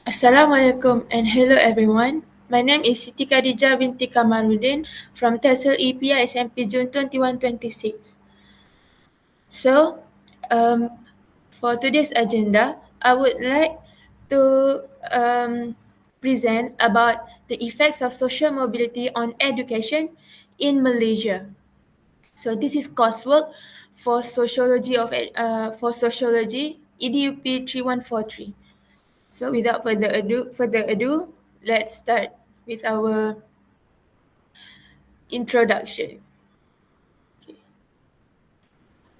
Assalamualaikum and hello everyone. My name is SITI KHADIJAH binti KAMARUDIN from TESL EPI SMP June 2126. So, um, for today's agenda, I would like to present about the effects of social mobility on education in Malaysia. So this is coursework for sociology EDUP 3143. So without further ado, let's start with our introduction. Okay.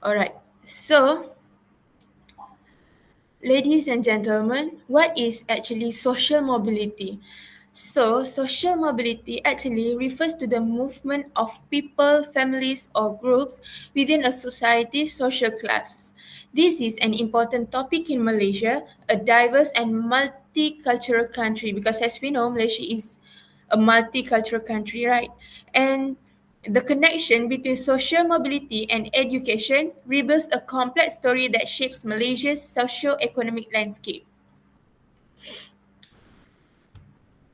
All right. So, ladies and gentlemen, what is actually social mobility? So, social mobility actually refers to the movement of people, families, or groups within a society's social classes. This is an important topic in Malaysia, a diverse and multicultural country, because as we know, Malaysia is a multicultural country, right? And the connection between social mobility and education reveals a complex story that shapes Malaysia's socio-economic landscape.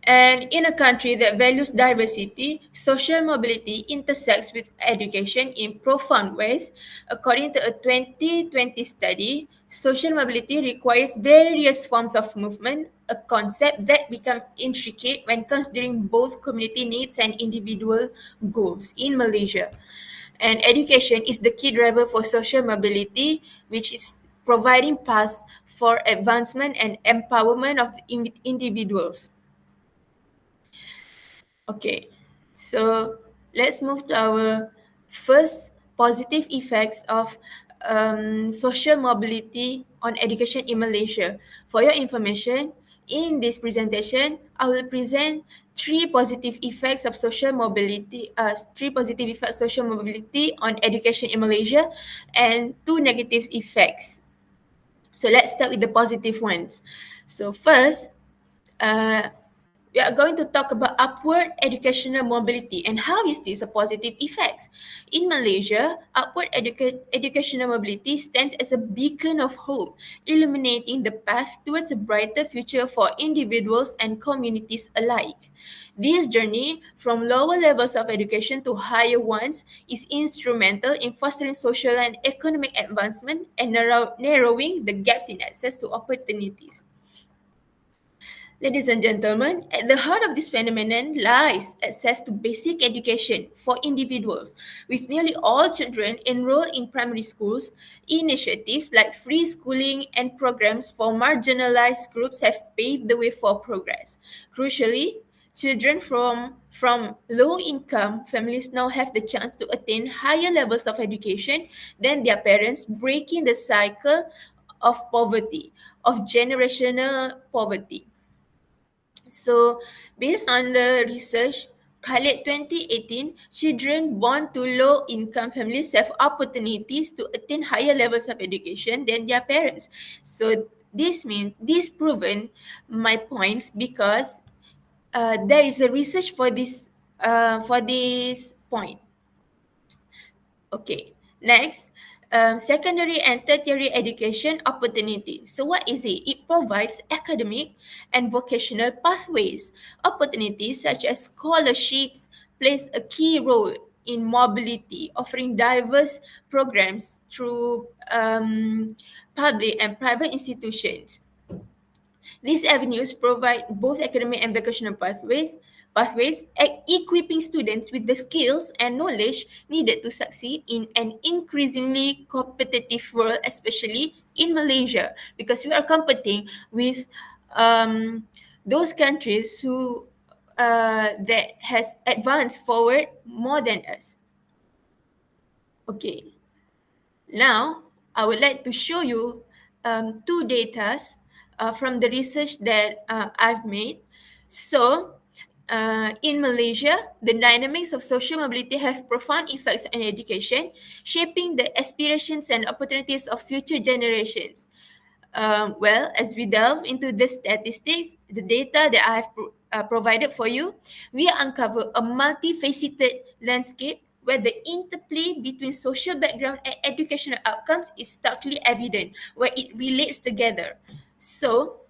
And in a country that values diversity, social mobility intersects with education in profound ways. According to a 2020 study, social mobility requires various forms of movement, a concept that becomes intricate when considering both community needs and individual goals in Malaysia. And education is the key driver for social mobility, which is providing paths for advancement and empowerment of individuals. Okay, so let's move to our first positive effects of social mobility on education in Malaysia. For your information, in this presentation, I will present three positive effects of social mobility, social mobility on education in Malaysia, and two negative effects. So let's start with the positive ones. So first, uh, we are going to talk about upward educational mobility and how is this a positive effect. In Malaysia, educational mobility stands as a beacon of hope, illuminating the path towards a brighter future for individuals and communities alike. This journey from lower levels of education to higher ones is instrumental in fostering social and economic advancement and narrowing the gaps in access to opportunities. Ladies and gentlemen, at the heart of this phenomenon lies access to basic education for individuals. With nearly all children enrolled in primary schools, initiatives like free schooling and programs for marginalized groups have paved the way for progress. Crucially, children from low-income families now have the chance to attain higher levels of education than their parents, breaking the cycle of poverty, of generational poverty. So, based on the research, Khaled 2018, children born to low-income families have opportunities to attain higher levels of education than their parents. So, this proven my points because there is a research for this point. Okay, next, secondary and tertiary education opportunity. So what is it? It provides academic and vocational pathways. Opportunities such as scholarships plays a key role in mobility, offering diverse programs through public and private institutions. These avenues provide both academic and vocational pathways, equipping students with the skills and knowledge needed to succeed in an increasingly competitive world, especially in Malaysia, because we are competing with those countries who that has advanced forward more than us. Okay, now, I would like to show you two data from the research that I've made. So, in Malaysia, the dynamics of social mobility have profound effects on education, shaping the aspirations and opportunities of future generations. Well, as we delve into the statistics, the data that I have provided for you, we uncover a multifaceted landscape where the interplay between social background and educational outcomes is starkly evident, where it relates together. So,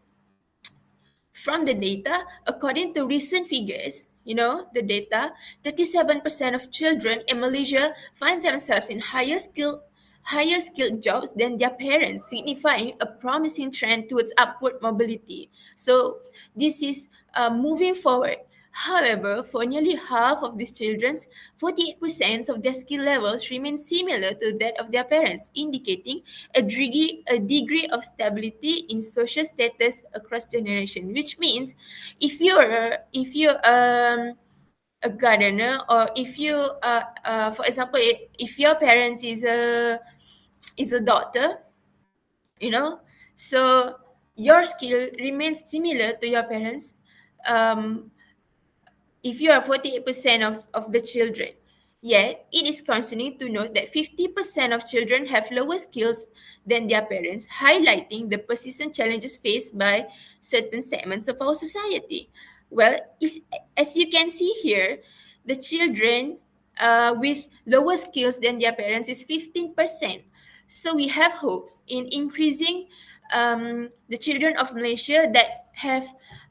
From the data, according to recent figures, the data, 37% of children in Malaysia find themselves in higher skilled jobs than their parents, signifying a promising trend towards upward mobility. So this is moving forward. However, for nearly half of these children, 48% of their skill levels remain similar to that of their parents, indicating a degree of stability in social status across generation. Which means, if you're a gardener, or if you for example, if your parents is a doctor, you know, so your skill remains similar to your parents. um, if you are 48% of the children. Yet, it is concerning to note that 50% of children have lower skills than their parents, highlighting the persistent challenges faced by certain segments of our society. Well, as you can see here, the children with lower skills than their parents is 15%. So we have hopes in increasing the children of Malaysia that have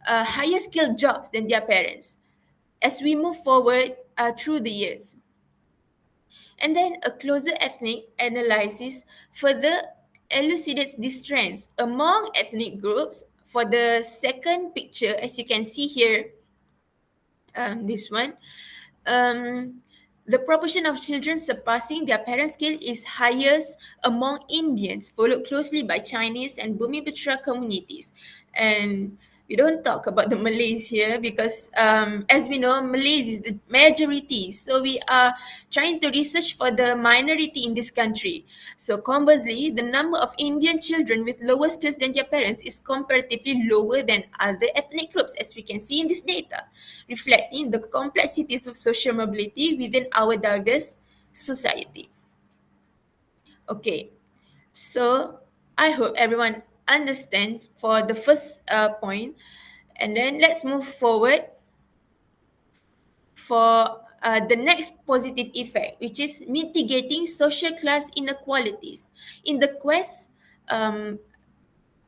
higher skilled jobs than their parents as we move forward through the years. And then a closer ethnic analysis further elucidates these trends among ethnic groups. For the second picture, as you can see here, this one, um, the proportion of children surpassing their parents' skill is highest among Indians, followed closely by Chinese and Bumiputra communities. And we don't talk about the Malays here because, as we know, Malays is the majority. So we are trying to research for the minority in this country. So conversely, the number of Indian children with lower skills than their parents is comparatively lower than other ethnic groups, as we can see in this data, reflecting the complexities of social mobility within our diverse society. Okay, so I hope everyone understand for the first point, and then let's move forward for the next positive effect, which is mitigating social class inequalities. In the quest, um,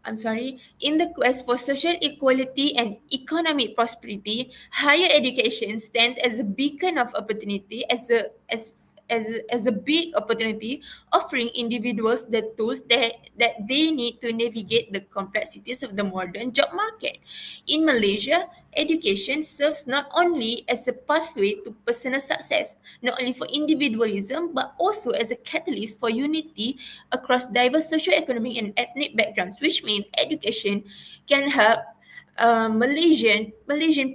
in the quest for social equality and economic prosperity, higher education stands as a beacon of opportunity, as a big opportunity, offering individuals the tools that they need to navigate the complexities of the modern job market. In Malaysia, education serves not only as a pathway to personal success, not only for individualism, but also as a catalyst for unity across diverse socio-economic and ethnic backgrounds, which means education can help Malaysian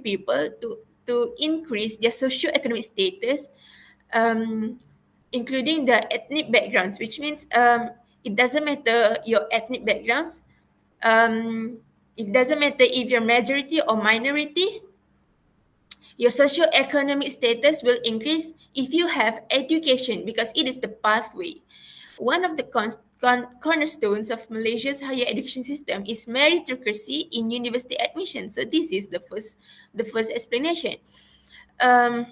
people to increase their socio-economic status, um, including the ethnic backgrounds, which means it doesn't matter your ethnic backgrounds. Um, it doesn't matter if you're majority or minority, your socio-economic status will increase if you have education because it is the pathway. One of the cornerstones of Malaysia's higher education system is meritocracy in university admission. So this is the first explanation. Um,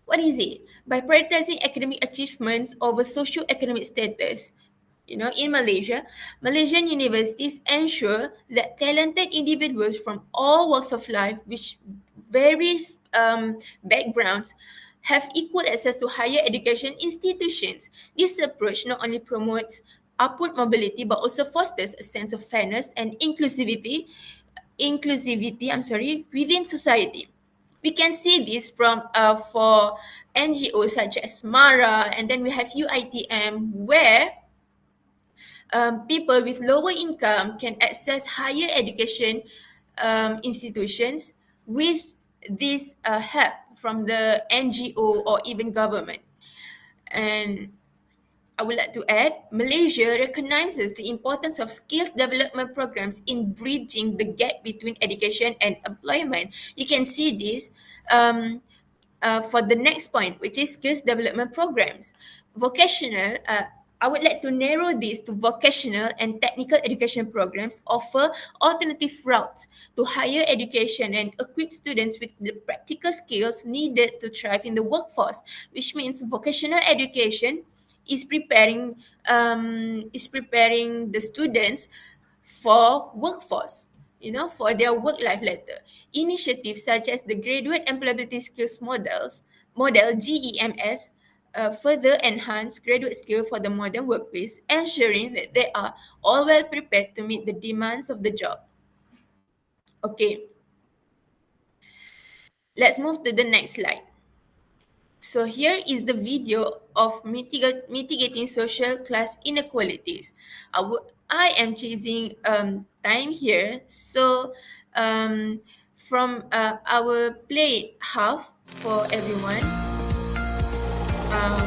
what is it? By prioritizing academic achievements over socio-economic status, in Malaysia, Malaysian universities ensure that talented individuals from all walks of life, which various backgrounds, have equal access to higher education institutions. This approach not only promotes upward mobility but also fosters a sense of fairness and inclusivity within society. We can see this from for NGOs such as Mara, and then we have UITM, where people with lower income can access higher education institutions with this help from the NGO or even government. And I would like to add, Malaysia recognizes the importance of skills development programs in bridging the gap between education and employment. You can see this um, for the next point, which is skills development programs. Vocational, I would like to narrow this to vocational and technical education programs offer alternative routes to higher education and equip students with the practical skills needed to thrive in the workforce, which means vocational education is preparing the students for workforce. for their work-life later. Initiatives such as the Graduate Employability Skills Model GEMS further enhance graduate skill for the modern workplace, ensuring that they are all well prepared to meet the demands of the job. Okay, let's move to the next slide. So here is the video of mitigating social class inequalities. I am choosing time here. So from our play half for everyone. Um,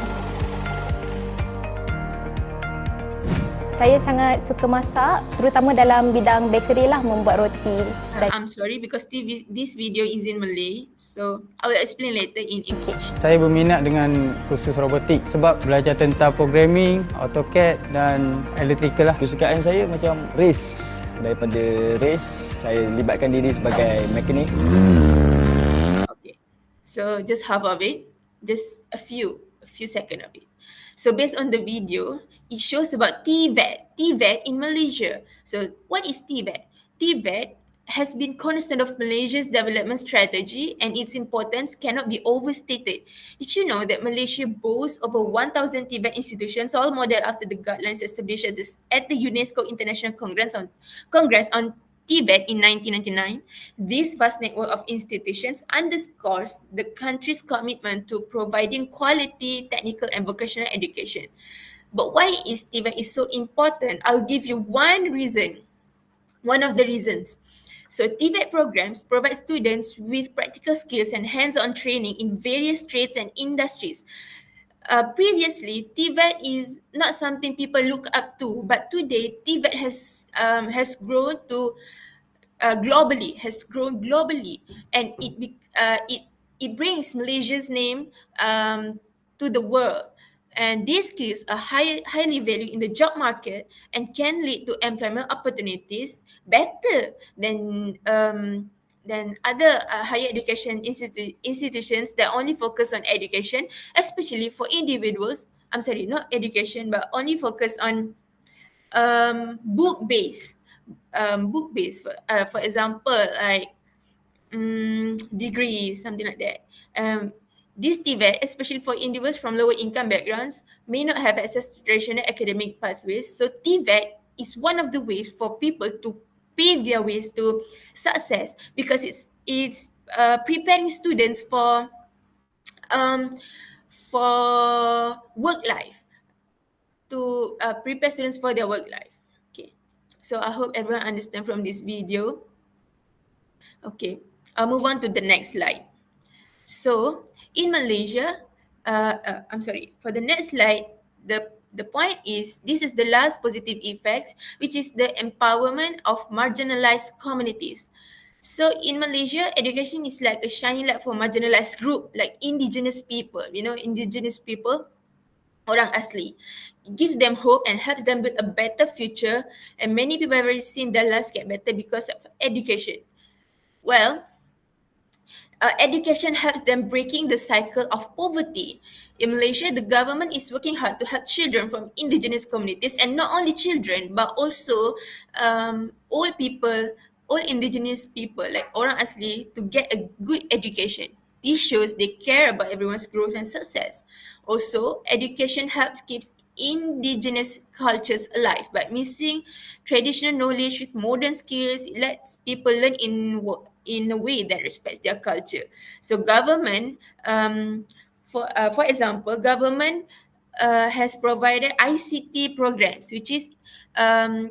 Saya sangat suka masak, terutama dalam bidang bakery lah, membuat roti. I'm sorry because this video is in Malay, so I will explain later in English. Saya berminat dengan kursus robotik sebab belajar tentang programming, AutoCAD dan electrical lah. Kesukaan saya macam race. Daripada race, saya libatkan diri sebagai mekanik. Okay, so just half of it, just a few seconds of it. So based on the video, it shows about TVET in Malaysia. So what is TVET? TVET has been cornerstone of Malaysia's development strategy, and its importance cannot be overstated. Did you know that Malaysia boasts over 1,000 TVET institutions, all modeled after the guidelines established at the UNESCO International Congress on TVET in 1999? This vast network of institutions underscores the country's commitment to providing quality technical and vocational education. But why is TVET so important? I'll give you one of the reasons. So TVET programs provide students with practical skills and hands-on training in various trades and industries. Previously, TVET is not something people look up to, but today TVET has grown globally, and it brings Malaysia's name to the world. And these skills are highly valued in the job market and can lead to employment opportunities better than other higher education institutions that only focus on education, especially for individuals. I'm sorry, not education, but only focus on book based, for example, like degrees, something like that. This TVET, especially for individuals from lower income backgrounds, may not have access to traditional academic pathways. So TVET is one of the ways for people to pave their ways to success, because it's preparing students um, for work life, to prepare students for their work life. Okay, so I hope everyone understand from this video. Okay, I'll move on to the next slide. So in Malaysia, for the next slide, the point is, this is the last positive effects, which is the empowerment of marginalized communities. So in Malaysia, education is like a shining light for marginalized group, like indigenous people, orang asli. It gives them hope and helps them build a better future, and many people have already seen their lives get better because of education. Well, education helps them breaking the cycle of poverty. In Malaysia, the government is working hard to help children from indigenous communities, and not only children, but also old indigenous people like orang asli, to get a good education. This shows they care about everyone's growth and success. Also, education helps keeps indigenous cultures alive by mixing traditional knowledge with modern skills. It lets people learn in a way that respects their culture. So government, for example, government has provided ICT programs, which is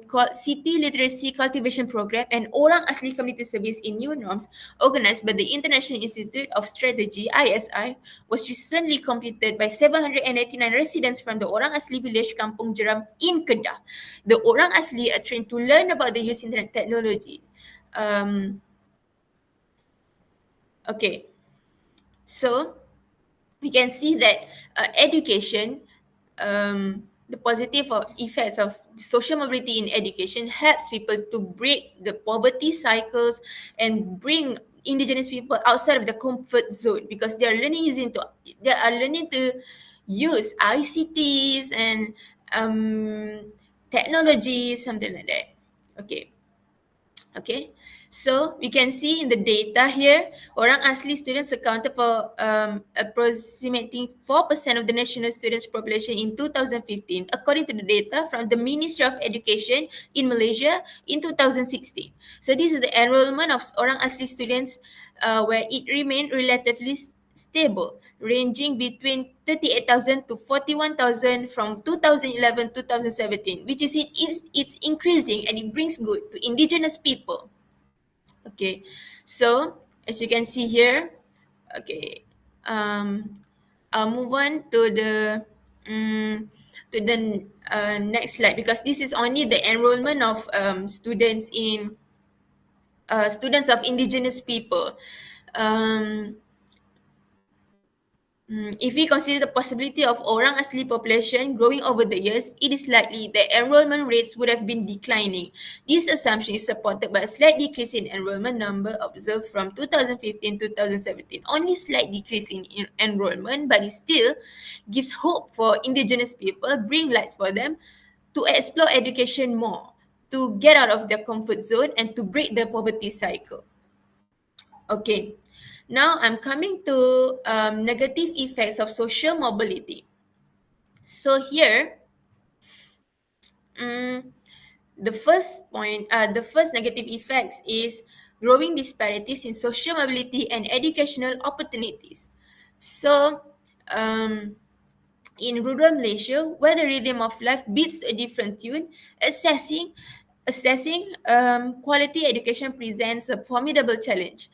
called SITI Literacy Cultivation Program, and Orang Asli Community Service in New Norms, organized by the International Institute of Strategy (ISI), was recently completed by 789 residents from the Orang Asli village Kampung Jeram in Kedah. The Orang Asli are trained to learn about the use of internet technology. Okay, so we can see that education, the positive effects of social mobility in education helps people to break the poverty cycles and bring indigenous people outside of the comfort zone, because they are learning to use ICTs and technology, something like that. Okay. So we can see in the data here, orang asli students accounted for approximately 4% of the national students population in 2015, according to the data from the Ministry of Education in Malaysia in 2016. So this is the enrollment of orang asli students where it remained relatively stable, ranging between 38,000 to 41,000 from 2011 to 2017, which is it's increasing and it brings good to indigenous people. Okay, so as you can see here, okay, I'll move on to the next slide, because this is only the enrollment of students of indigenous people. Um, if we consider the possibility of orang asli population growing over the years, it is likely that enrollment rates would have been declining. This assumption is supported by a slight decrease in enrollment number observed from 2015 to 2017. Only slight decrease in enrollment, but it still gives hope for indigenous people, bring lights for them to explore education more, to get out of their comfort zone and to break the poverty cycle. Okay, now I'm coming to negative effects of social mobility. So here, um, the first negative effects is growing disparities in social mobility and educational opportunities. So, um, in rural Malaysia, where the rhythm of life beats a different tune, assessing quality education presents a formidable challenge.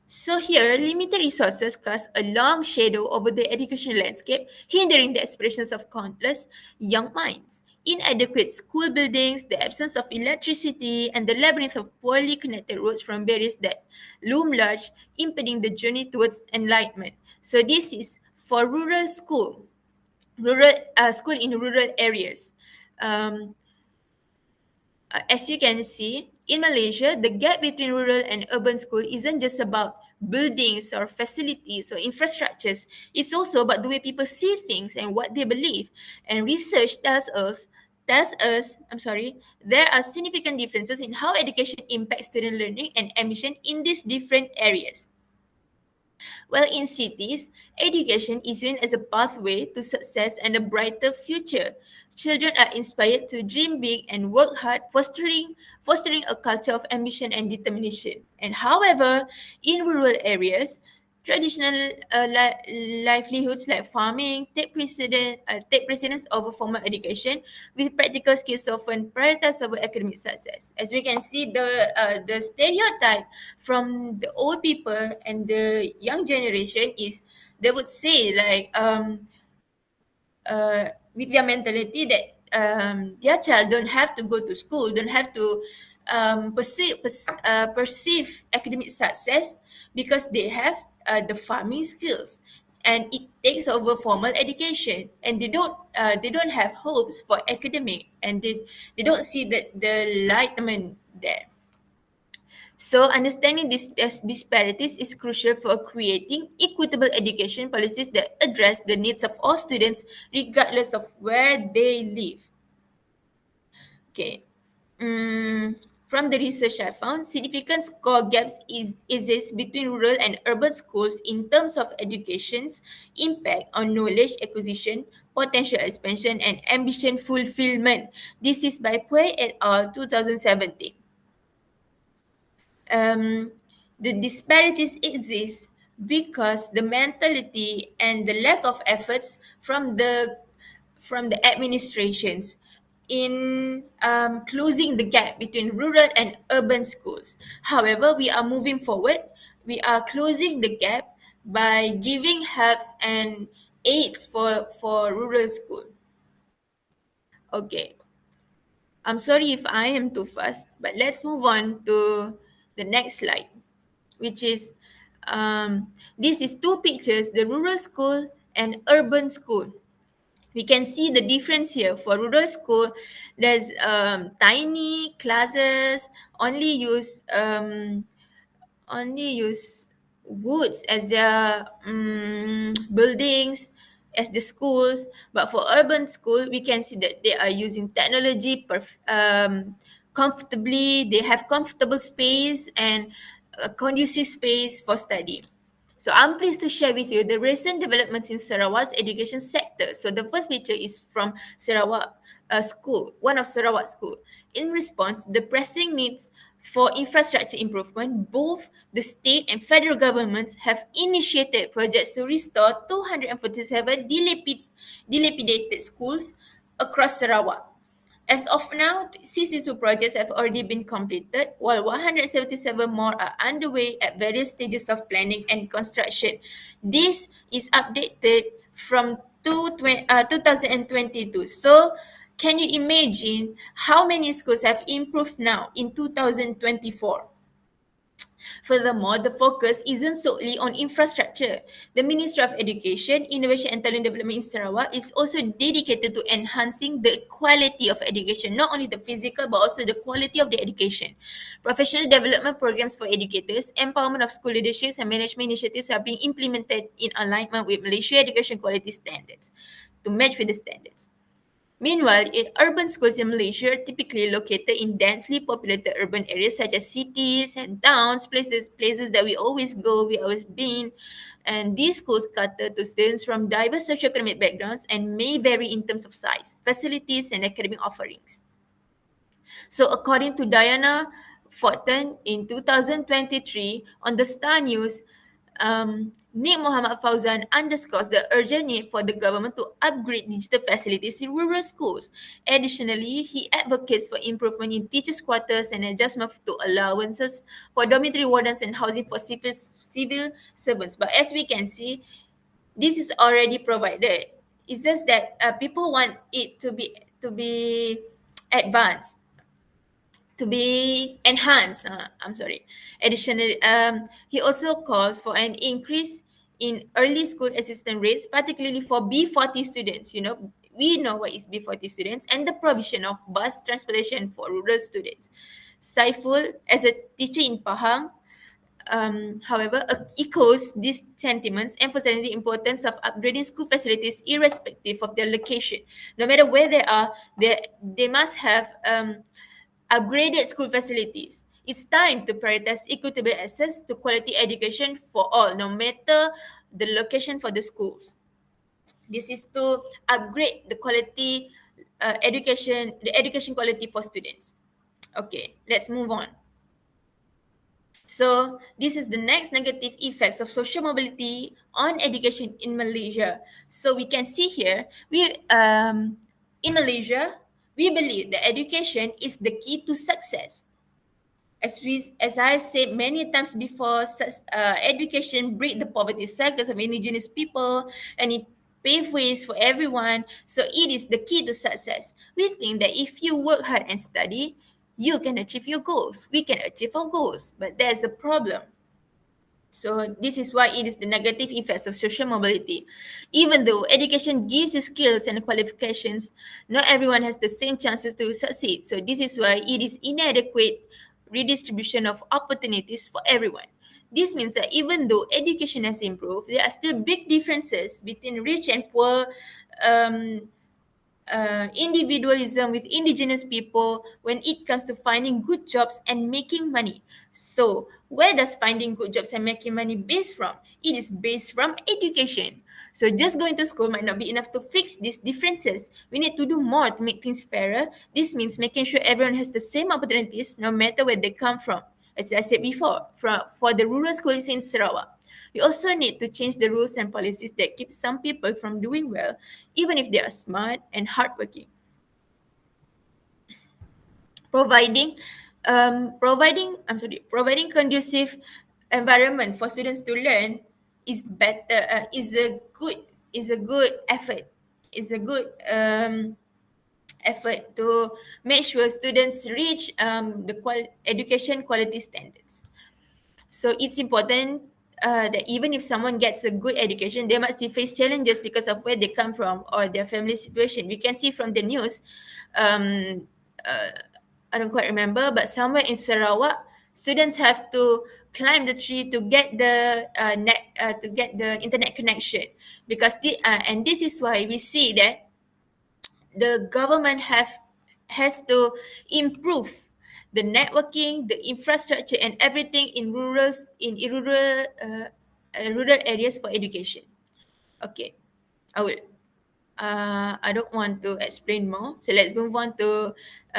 So here, limited resources cast a long shadow over the educational landscape, hindering the aspirations of countless young minds. Inadequate school buildings, the absence of electricity, and the labyrinth of poorly connected roads from barriers that loom large, impeding the journey towards enlightenment. So this is for rural school in rural areas. Um, as you can see, in Malaysia, the gap between rural and urban school isn't just about buildings or facilities or infrastructures. It's also about the way people see things and what they believe. And research there are significant differences in how education impacts student learning and ambition in these different areas. While in cities, education is seen as a pathway to success and a brighter future. Children are inspired to dream big and work hard, fostering a culture of ambition and determination. And however, in rural areas, traditional livelihoods like farming take precedence over formal education, with practical skills often prioritized over academic success. As we can see, the stereotype from the old people and the young generation is they would say like with their mentality that their child don't have to go to school, don't have to perceive academic success because they have the farming skills, and it takes over formal education, and they don't have hopes for academic, and they don't see that the enlightenment there. So, understanding these disparities is crucial for creating equitable education policies that address the needs of all students, regardless of where they live. Okay. From the research I found, significant score gaps exist between rural and urban schools in terms of education's impact on knowledge acquisition, potential expansion, and ambition fulfillment. This is by Pui et al. 2017. um, the disparities exist because the mentality and the lack of efforts from the administrations in closing the gap between rural and urban schools. However, we are moving forward. We are closing the gap by giving helps and aids for rural school. Okay. I'm sorry if I am too fast, but let's move on to the next slide, which is this is two pictures, the rural school and urban school. We can see the difference here. For rural school, there's tiny classes, only use woods as their buildings, as the schools. But for urban school, we can see that they are using technology, comfortably, they have comfortable space and a conducive space for study. So I'm pleased to share with you the recent developments in Sarawak's education sector. So the first picture is from Sarawak school, one of Sarawak school. In response to the pressing needs for infrastructure improvement, both the state and federal governments have initiated projects to restore 247 dilapidated schools across Sarawak. As of now, 62 projects have already been completed, while 177 more are underway at various stages of planning and construction. This is updated from 2022. So, can you imagine how many schools have improved now in 2024? Furthermore, the focus isn't solely on infrastructure. The Ministry of Education, Innovation and Talent Development in Sarawak is also dedicated to enhancing the quality of education, not only the physical but also the quality of the education. Professional development programs for educators, empowerment of school leaderships and management initiatives are being implemented in alignment with Malaysia education quality standards to match with the standards. Meanwhile, in urban schools in Malaysia are typically located in densely populated urban areas such as cities and towns, places that we always go, we always been. And these schools cater to students from diverse socioeconomic backgrounds and may vary in terms of size, facilities, and academic offerings. So according to Diana Fortin in 2023 on the Star News, Nick Muhammad Fauzan underscores the urgent need for the government to upgrade digital facilities in rural schools. Additionally, he advocates for improvement in teachers' quarters and adjustment to allowances for dormitory wardens and housing for civil servants. But as we can see, this is already provided. It's just that people want it to be advanced, to be enhanced. I'm sorry. Additionally, he also calls for an increase in early school assistance rates, particularly for B40 students. You know, we know what is B40 students, and the provision of bus transportation for rural students. Saiful, as a teacher in Pahang, however, echoes these sentiments, emphasizing the importance of upgrading school facilities irrespective of their location. No matter where they are, they must have upgraded school facilities. It's time to prioritize equitable access to quality education for all, no matter the location for the schools. This is to upgrade the quality education, the education quality for students. Okay, let's move on. So this is the next negative effects of social mobility on education in Malaysia. So we can see here, in Malaysia, we believe that education is the key to success. As I said many times before, education break the poverty cycles of indigenous people and it pave ways for everyone. So it is the key to success. We think that if you work hard and study, you can achieve your goals. We can achieve our goals, but there's a problem. So this is why it is the negative effects of social mobility. Even though education gives you skills and qualifications, not everyone has the same chances to succeed. So this is why it is inadequate redistribution of opportunities for everyone. This means that even though education has improved, there are still big differences between rich and poor, um, individualism with indigenous people when it comes to finding good jobs and making money. So, where does finding good jobs and making money based from? It is based from education. So, just going to school might not be enough to fix these differences. We need to do more to make things fairer. This means making sure everyone has the same opportunities no matter where they come from. As I said before, for the rural schools in Sarawak. We also need to change the rules and policies that keep some people from doing well, even if they are smart and hardworking. Providing, providing conducive environment for students to learn is better. Is a good effort. Is a good effort to make sure students reach the education quality standards. So it's important that even if someone gets a good education, they must still face challenges because of where they come from or their family situation. We can see from the news, um, uh, I don't quite remember, but somewhere in Sarawak, students have to climb the tree to get the to get the internet connection because and this is why we see that the government has to improve the networking, the infrastructure, and everything in rural areas for education. Okay, I will. I don't want to explain more. So let's move on to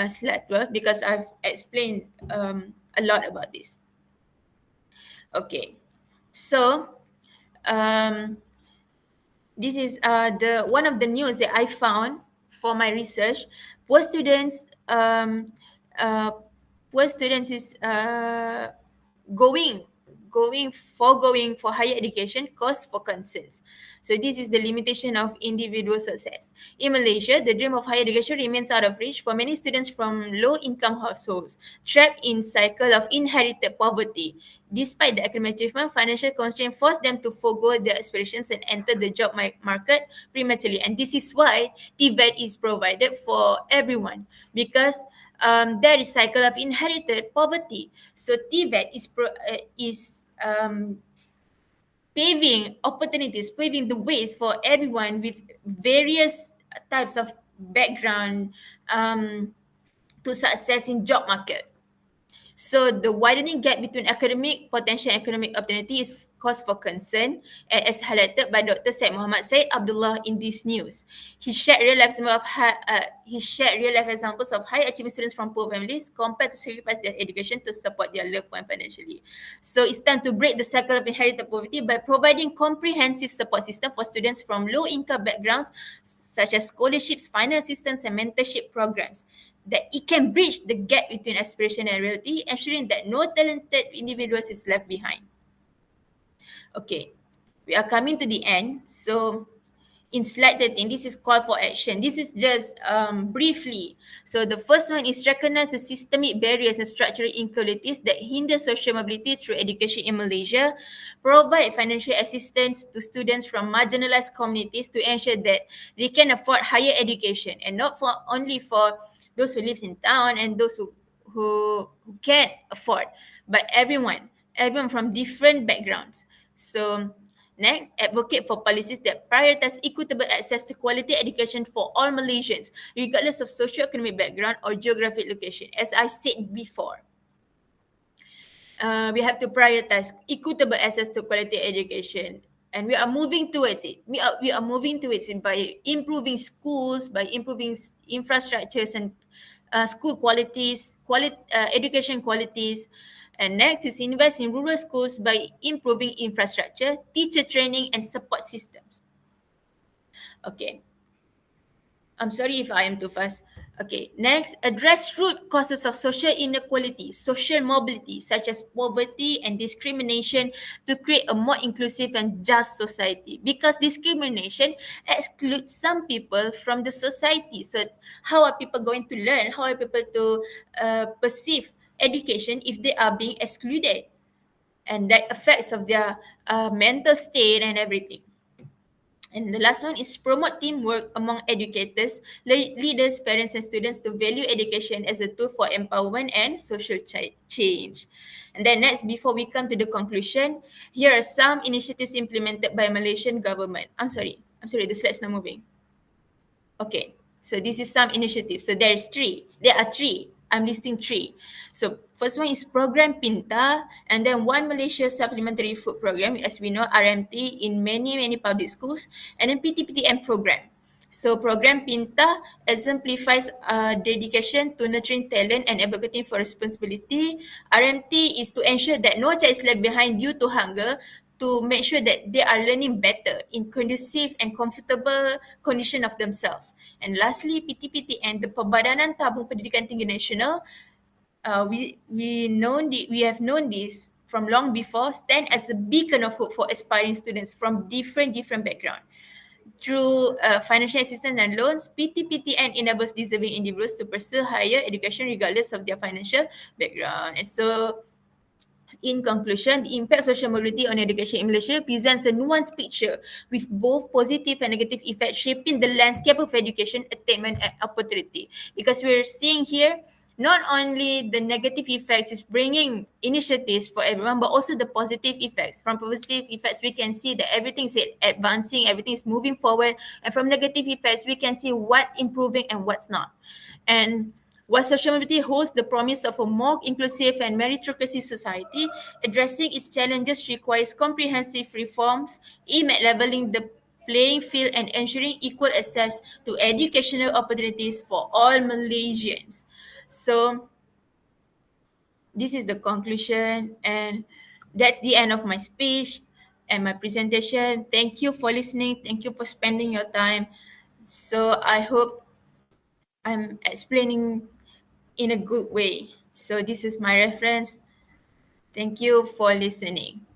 slide 12 because I've explained a lot about this. Okay, so um, this is the one of the news that I found for my research. Poor students, uh, poor students is going foregoing for higher education cause for concerns. So this is the limitation of individual success. In Malaysia, the dream of higher education remains out of reach for many students from low income households, trapped in cycle of inherited poverty. Despite the academic achievement, financial constraints force them to forego their aspirations and enter the job market prematurely. And this is why TVET is provided for everyone, because there is cycle of inherited poverty. So TVET is paving opportunities, paving the ways for everyone with various types of background to success in job market. So the widening gap between academic potential and economic opportunity is cause for concern, as highlighted by Dr. Syed Muhammad Syed Abdullah in this news. He shared real life examples of high achieving students from poor families compared to sacrifice their education to support their loved one financially. So it's time to break the cycle of inherited poverty by providing comprehensive support system for students from low income backgrounds, such as scholarships, finance assistance, and mentorship programs, that it can bridge the gap between aspiration and reality, ensuring that no talented individuals is left behind. Okay, we are coming to the end. So in slide 13, this is call for action. This is just briefly. So the first one is recognize the systemic barriers and structural inequalities that hinder social mobility through education in Malaysia. Provide financial assistance to students from marginalized communities to ensure that they can afford higher education, and not for only for those who lives in town and those who can't afford, but everyone from different backgrounds. So next, advocate for policies that prioritize equitable access to quality education for all Malaysians, regardless of socio-economic background or geographic location. As I said before, we have to prioritize equitable access to quality education, and we are moving towards it. We are moving towards it by improving schools, by improving infrastructures and school qualities, education qualities. And next is invest in rural schools by improving infrastructure, teacher training, and support systems. Okay, I'm sorry if I am too fast. Okay, next, address root causes of social inequality, social mobility, such as poverty and discrimination, to create a more inclusive and just society. Because discrimination excludes some people from the society. So how are people going to learn? How are people to perceive education if they are being excluded? And that affects of their mental state and everything. And the last one is promote teamwork among educators, leaders, parents, and students to value education as a tool for empowerment and social change. And then next, before we come to the conclusion, here are some initiatives implemented by Malaysian government. I'm sorry, the slide's not moving. Okay, so this is some initiatives. So there are three. I'm listing three. So first one is program PINTA, and then One Malaysia Supplementary Food Program, as we know, RMT in many public schools, and then PTPTN program. So program PINTA exemplifies dedication to nurturing talent and advocating for responsibility. RMT is to ensure that no child is left behind due to hunger, to make sure that they are learning better in conducive and comfortable condition of themselves. And lastly, PTPTN, the Perbadanan Tabung Pendidikan Tinggi Nasional, we have known this from long before, stand as a beacon of hope for aspiring students from different background. Through financial assistance and loans, PTPTN enables deserving individuals to pursue higher education regardless of their financial background. And so, in conclusion, the impact of social mobility on education in Malaysia presents a nuanced picture with both positive and negative effects shaping the landscape of education, attainment, and opportunity. Because we're seeing here, not only the negative effects is bringing initiatives for everyone, but also the positive effects. From positive effects, we can see that everything is advancing, everything is moving forward. And from negative effects, we can see what's improving and what's not. And While social mobility holds the promise of a more inclusive and meritocracy society, addressing its challenges requires comprehensive reforms aimed at leveling the playing field and ensuring equal access to educational opportunities for all Malaysians. So, this is the conclusion, and that's the end of my speech and my presentation. Thank you for listening. Thank you for spending your time. So, I hope I'm explaining in a good way. So this is my reference. Thank you for listening.